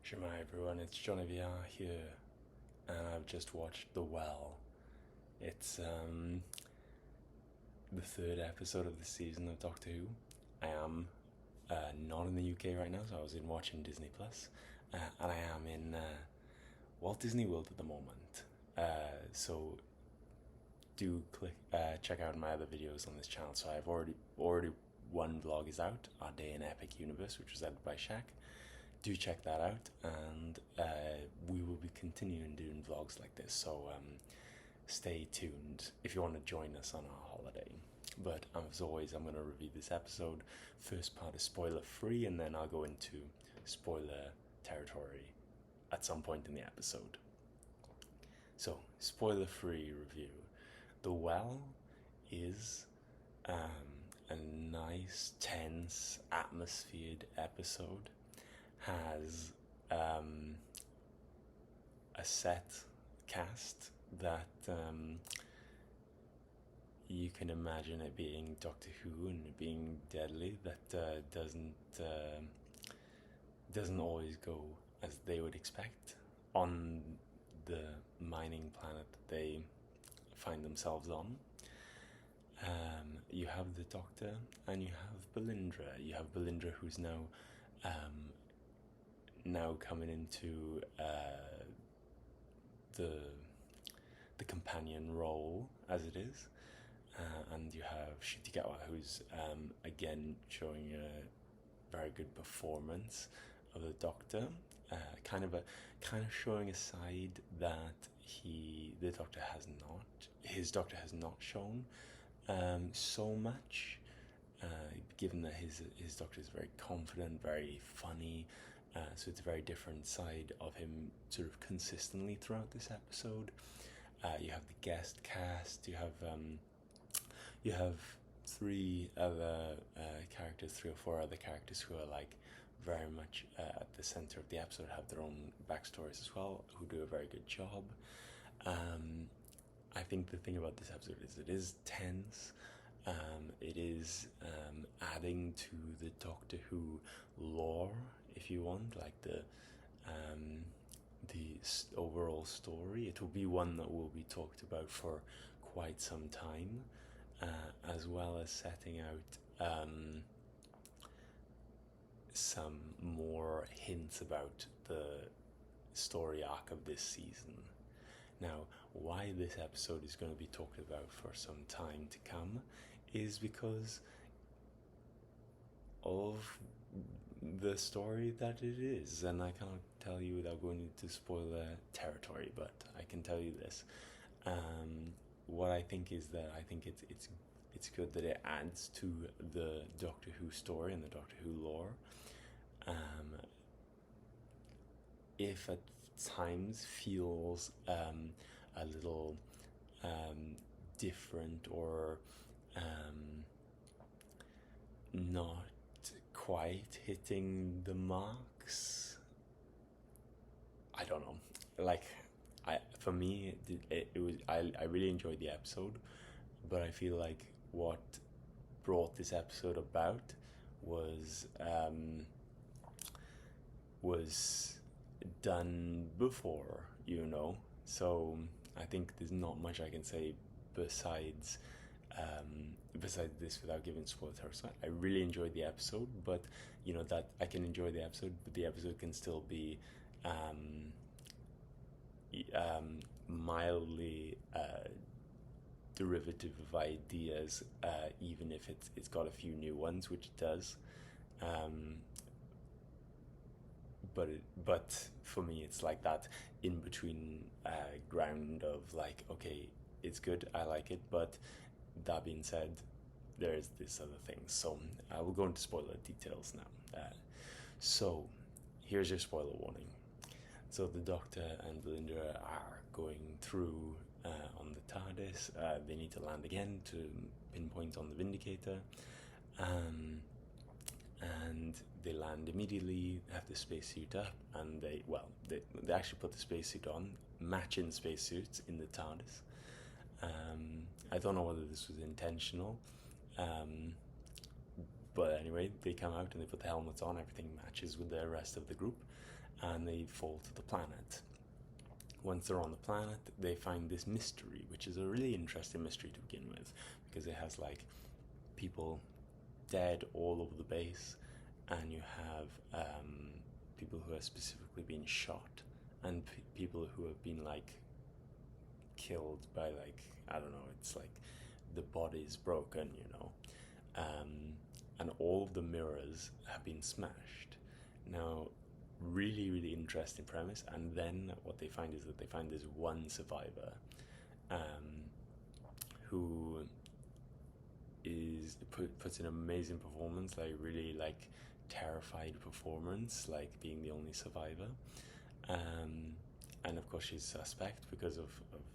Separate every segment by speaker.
Speaker 1: Shema everyone, it's JonnyVR here, and I've just watched The Well. It's the third episode of the season of Doctor Who. I am not in the UK right now, so I was in watching Disney Plus, and I am in Walt Disney World at the moment. So do check out my other videos on this channel. So I've already one vlog is out, Our Day in Epic Universe, which was edited by Shaq. Do check that out, and we will be continuing doing vlogs like this, so stay tuned if you want to join us on our holiday. But as always, I'm going to review this episode. First part is spoiler free, and then I'll go into spoiler territory at some point in the episode. So, spoiler free review. The Well is a nice, tense, atmosphered episode. Has a set cast that you can imagine it being Doctor Who and it being deadly. That doesn't always go as they would expect on the mining planet that they find themselves on. You have the Doctor and you have Belindra. You have Belindra, who's now coming into the companion role as it is, and you have Gatwa, who's again showing a very good performance of the Doctor, kind of showing a side that his Doctor has not shown so much, given that his Doctor is very confident, very funny. So it's a very different side of him sort of consistently throughout this episode. You have the guest cast, you have three or four other characters who are like very much at the center of the episode, have their own backstories as well, who do a very good job. I think the thing about this episode is it is tense. It is adding to the Doctor Who lore, if you want, like the overall story. It will be one that will be talked about for quite some time, as well as setting out some more hints about the story arc of this season. Now, why this episode is going to be talked about for some time to come is because of the story that it is, and I cannot tell you without going into spoiler territory, but I can tell you this. What I think is that I think it's good that it adds to the Doctor Who story and the Doctor Who lore. If at times feels a little different or not quite hitting the marks, I don't know. Like, for me, it was I really enjoyed the episode, but I feel like what brought this episode about was done before, so I think there's not much I can say besides this without giving spoilers. So I really enjoyed the episode, but that I can enjoy the episode, but the episode can still be mildly derivative of ideas, even if it's got a few new ones, which it does. But for me, it's like that in between ground of like, okay, it's good, I like it, but that being said, there's this other thing. So I will go into spoiler details now. So here's your spoiler warning. So the Doctor and Belinda are going through on the TARDIS. They need to land again to pinpoint on the Vindicator. And they land immediately, have the spacesuit up, and they actually put the spacesuit on, matching spacesuits in the TARDIS. I don't know whether this was intentional, but anyway, they come out and they put the helmets on, everything matches with the rest of the group, and they fall to the planet. Once they're on the planet, they find this mystery, which is a really interesting mystery to begin with, because it has like people dead all over the base, and you have people who have specifically been shot, and people who have been like killed by like, I don't know, it's like the body's broken, and all of the mirrors have been smashed. Now, really, really interesting premise. And then what they find is that they find this one survivor, who puts an amazing performance, like really like terrified performance, like being the only survivor. And of course she's suspect because of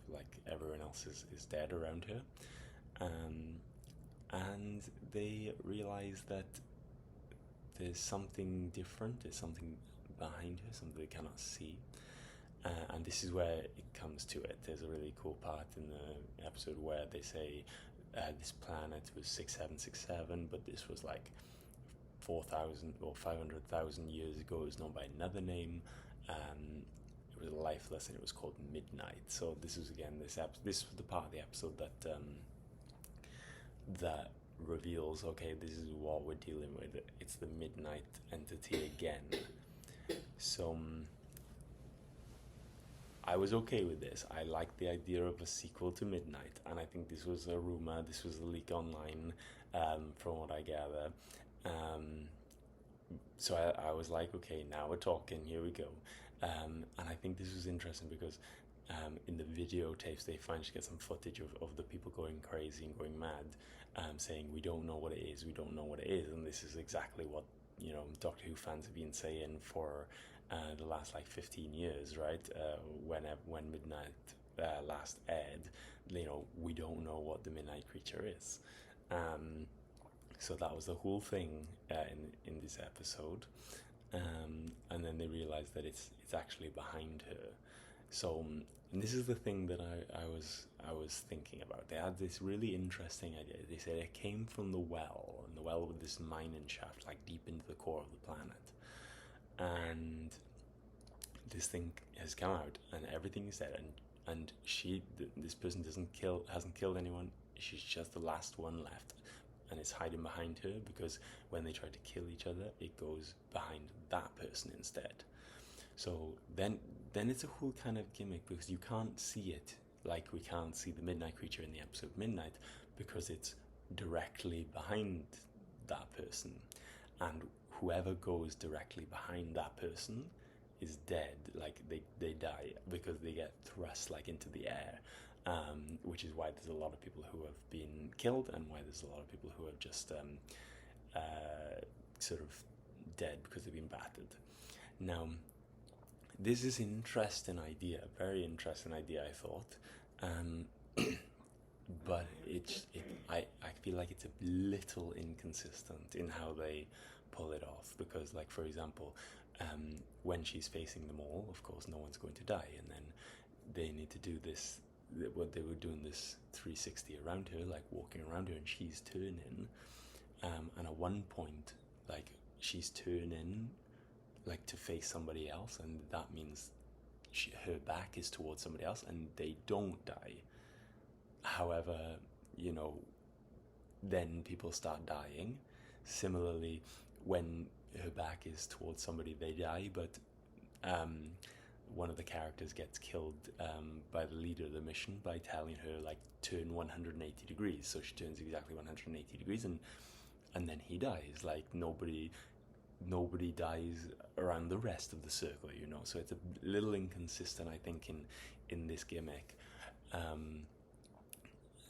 Speaker 1: like everyone else is dead around her. And they realize that there's something different, there's something behind her, something they cannot see. And this is where it comes to it. There's a really cool part in the episode where they say this planet was 6767, but this was like 4,000 or 500,000 years ago. It was known by another name. It was lifeless, and it was called Midnight. So this is again this was the part of the episode that that reveals, okay, this is what we're dealing with. It's the Midnight entity again. So I was okay with this. I liked the idea of a sequel to Midnight, and I think this was a rumor, this was a leak online, from what I gather. So I was like, okay, now we're talking, here we go. And I think this was interesting because in the videotapes they managed to get some footage of the people going crazy and going mad, saying, we don't know what it is, we don't know what it is. And this is exactly what, Doctor Who fans have been saying for the last like 15 years, right? When Midnight last aired, we don't know what the Midnight creature is. So that was the whole thing in this episode. And then they realized that it's actually behind her. So, and this is the thing that I was thinking about. They had this really interesting idea. They said it came from the well, and the well with this mining shaft, like deep into the core of the planet. And this thing has come out, and everything is dead. And this person hasn't killed anyone. She's just the last one left, and it's hiding behind her, because when they try to kill each other, it goes behind that person instead. So then it's a whole kind of gimmick, because you can't see it like we can't see the Midnight creature in the episode Midnight, because it's directly behind that person, and whoever goes directly behind that person is dead. Like they die because they get thrust like into the air, which is why there's a lot of people who have been killed, and why there's a lot of people who are just sort of dead because they've been battered. Now, this is an interesting idea, a very interesting idea, I thought, but I feel like it's a little inconsistent in how they pull it off, because, like, for example, when she's facing them all, of course no one's going to die, and then they need to do this, what they were doing, this 360 around her, like walking around her, and she's turning, and at one point, like, she's turning like to face somebody else, and that means her back is towards somebody else, and they don't die. However, then people start dying. Similarly, when her back is towards somebody, they die, but one of the characters gets killed by the leader of the mission by telling her, like, turn 180 degrees. So she turns exactly 180 degrees, and then he dies. Like, nobody dies around the rest of the circle, so it's a little inconsistent, I think, in this gimmick.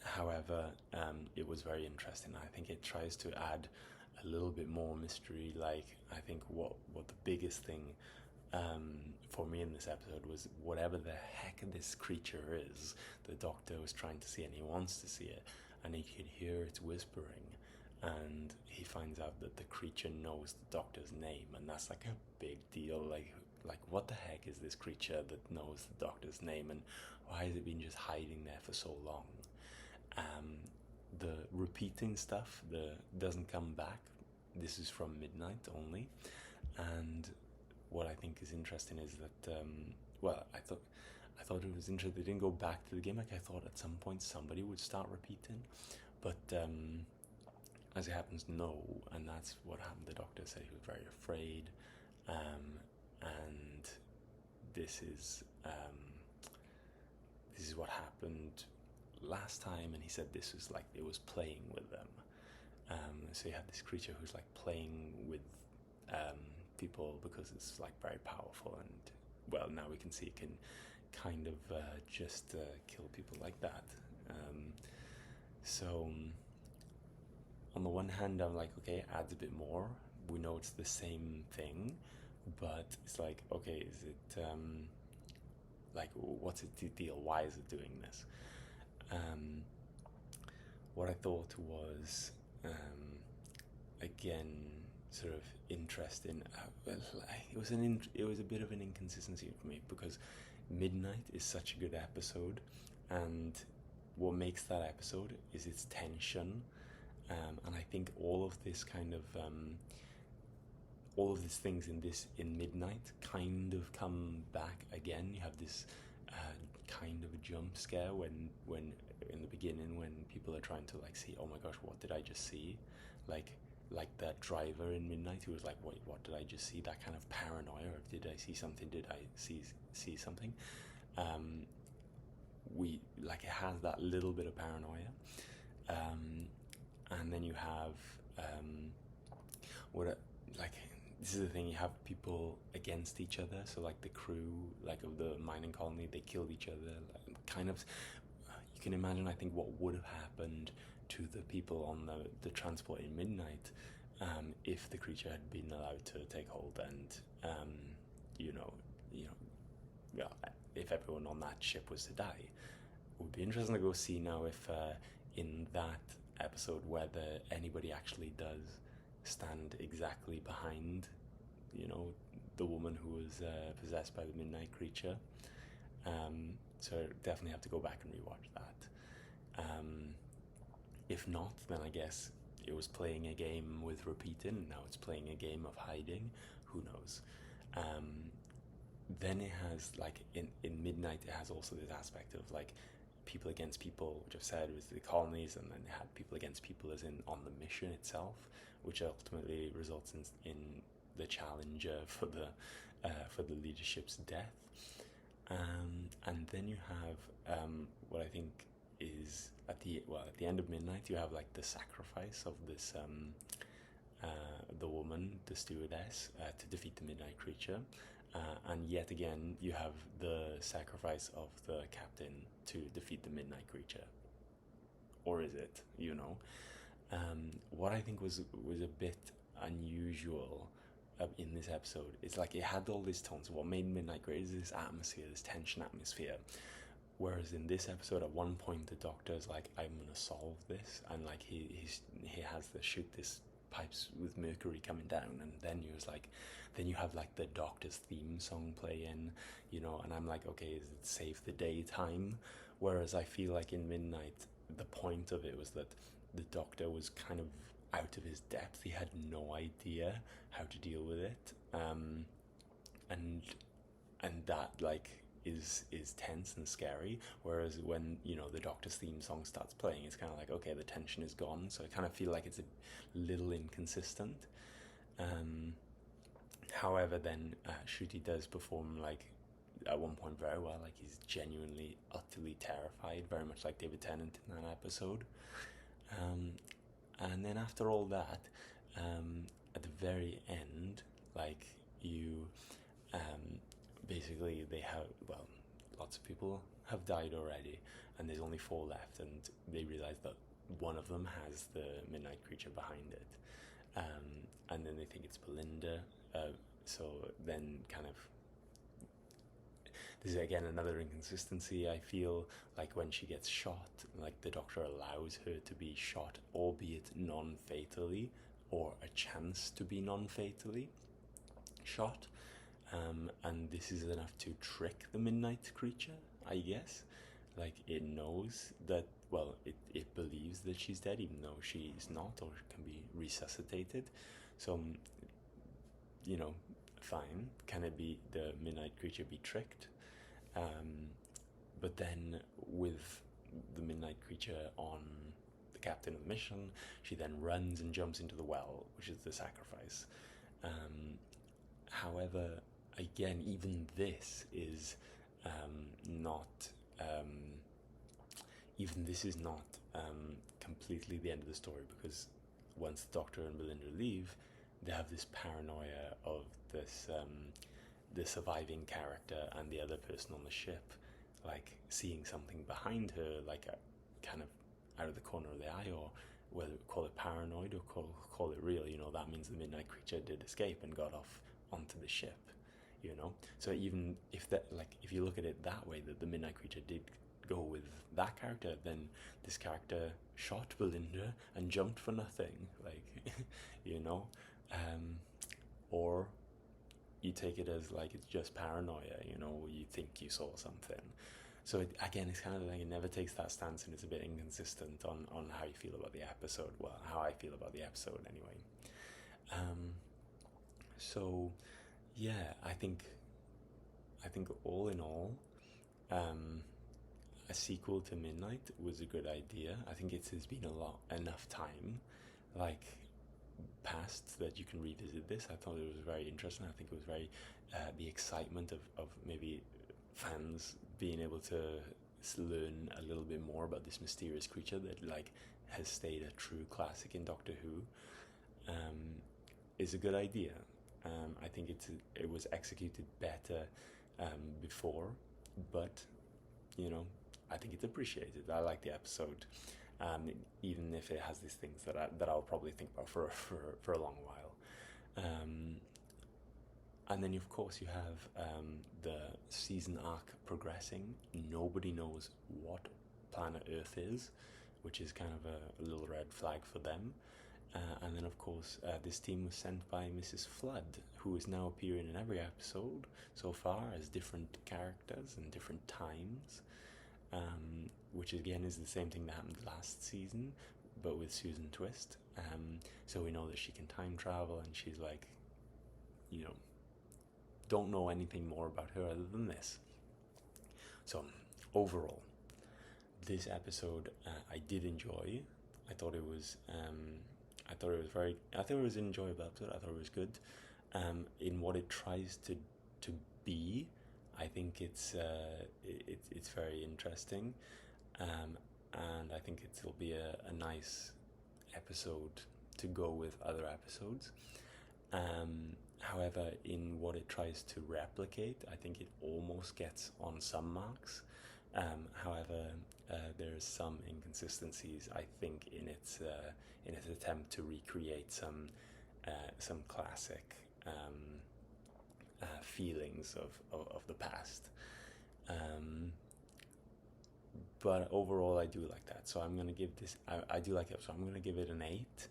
Speaker 1: However, it was very interesting. I think it tries to add a little bit more mystery. Like, I think what the biggest thing for me in this episode was, whatever the heck this creature is, the Doctor was trying to see, and he wants to see it, and he could hear it whispering, and he finds out that the creature knows the Doctor's name, and that's like a big deal. Like what the heck is this creature that knows the Doctor's name, and why has it been just hiding there for so long? The repeating stuff doesn't come back. This is from Midnight only, and what I think is interesting is that well, I thought it was interesting. They didn't go back to the game. Like I thought at some point somebody would start repeating, but as it happens, no. And that's what happened. The doctor said he was very afraid, and this is what happened last time. And he said this was like it was playing with them. So you have this creature who's like playing with people because it's like very powerful, and well, now we can see it can kind of just kill people like that. So on the one hand, I'm like, okay, it adds a bit more. We know it's the same thing, but it's like, okay, is it like what's its deal? Why is it doing this? What I thought was again sort of interesting. It was a bit of an inconsistency for me because Midnight is such a good episode, and what makes that episode is its tension, and I think all of this kind of all of these things in Midnight kind of come back again. You have this kind of a jump scare when in the beginning when people are trying to like see, oh my gosh, what did I just see? Like that driver in Midnight who was like, wait, what did I just see? That kind of paranoia of did I see something? Did I see something? We like it has that little bit of paranoia, and then you have this is the thing, you have people against each other. So like the crew, like of the mining colony, they killed each other. Like, kind of, you can imagine. I think what would have happened to the people on the transport in Midnight if the creature had been allowed to take hold, and well, if everyone on that ship was to die. It would be interesting to go see now if in that episode whether anybody actually does stand exactly behind, the woman who was possessed by the Midnight creature. So definitely have to go back and rewatch that. If not, then I guess it was playing a game with repeating, and now it's playing a game of hiding. Who knows? Then it has like in Midnight, it has also this aspect of like people against people, which I've said was the colonies, and then it had people against people as in on the mission itself, which ultimately results in the challenger for the leadership's death. And then you have what I think is at the end of Midnight, you have like the sacrifice of this the woman, the stewardess, to defeat the Midnight creature. And yet again, you have the sacrifice of the captain to defeat the Midnight creature. Or is it? What I think was a bit unusual in this episode is like it had all these tones. What made Midnight great is this atmosphere, this tension atmosphere. Whereas in this episode, at one point, the Doctor's like, "I'm gonna solve this," and like he has to shoot this pipes with mercury coming down, and then then you have like the Doctor's theme song playing, and I'm like, okay, is it save the day time? Whereas I feel like in Midnight, the point of it was that the Doctor was kind of out of his depth. He had no idea how to deal with it, and that like is tense and scary. Whereas when the Doctor's theme song starts playing, it's kind of like, okay, the tension is gone. So I kind of feel like it's a little inconsistent. However, then Ncuti does perform like at one point very well. Like he's genuinely, utterly terrified, very much like David Tennant in that episode. And then after all that, at the very end, like you, basically they have, lots of people have died already, and there's only 4 left, and they realize that one of them has the Midnight creature behind it, and then they think it's Belinda. So then kind of, this is again another inconsistency. I feel like when she gets shot, like the Doctor allows her to be shot, albeit non-fatally, or a chance to be non-fatally shot. And this is enough to trick the Midnight creature, I guess. Like it knows that, it believes that she's dead, even though she's not, or can be resuscitated. So, fine. Can it be the midnight creature be tricked? But then with the midnight creature on the captain of the mission, she then runs and jumps into the well, which is the sacrifice. However, again, even this is not even this is not completely the end of the story, because once the Doctor and Belinda leave, they have this paranoia of this the surviving character and the other person on the ship, like seeing something behind her, like a kind of out of the corner of the eye, or whether call it paranoid or call it real. That means the midnight creature did escape and got off onto the ship. So even if if you look at it that way, that the midnight creature did go with that character, then this character shot Belinda and jumped for nothing, or you take it as it's just paranoia, you think you saw something. So it's kind of like it never takes that stance, and it's a bit inconsistent on how you feel about the episode. Well, how I feel about the episode anyway. So yeah, I think all in all, a sequel to Midnight was a good idea. I think it has been enough time past that you can revisit this. I thought it was very interesting. I think it was very the excitement of maybe fans being able to learn a little bit more about this mysterious creature that has stayed a true classic in Doctor Who, is a good idea. I think it was executed better before, but I think it's appreciated. I like the episode, even if it has these things that I'll probably think about for a long while. And then of course you have the season arc progressing. Nobody knows what planet Earth is, which is kind of a little red flag for them. And then of course this team was sent by Mrs. Flood, who is now appearing in every episode so far as different characters and different times, which again is the same thing that happened last season, but with Susan Twist. So we know that she can time travel, and she's don't know anything more about her other than this. So overall, this episode I did enjoy. I thought it was an enjoyable episode. I thought it was good. In what it tries to be, I think it's very interesting, and I think it'll be a nice episode to go with other episodes. However, in what it tries to replicate, I think it almost gets on some marks. However, there's some inconsistencies, I think, in its attempt to recreate some classic feelings of the past. But overall, I do like that. So I'm gonna give this. I do like it. So I'm gonna give it an 8.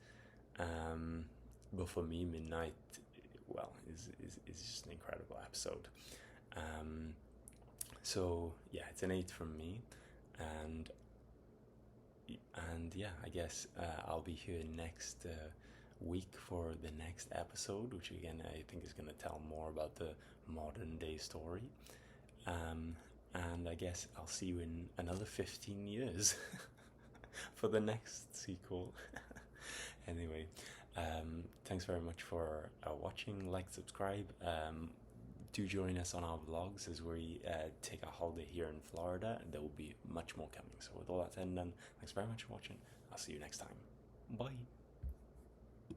Speaker 1: But for me, Midnight, is just an incredible episode. So yeah, it's an 8 from me, and yeah, I guess I'll be here next week for the next episode, which again I think is going to tell more about the modern day story. And I guess I'll see you in another 15 years for the next sequel. Anyway, thanks very much for watching. Like, subscribe. Do join us on our vlogs as we take a holiday here in Florida, and there will be much more coming. So with all that said and done, thanks very much for watching. I'll see you next time. Bye.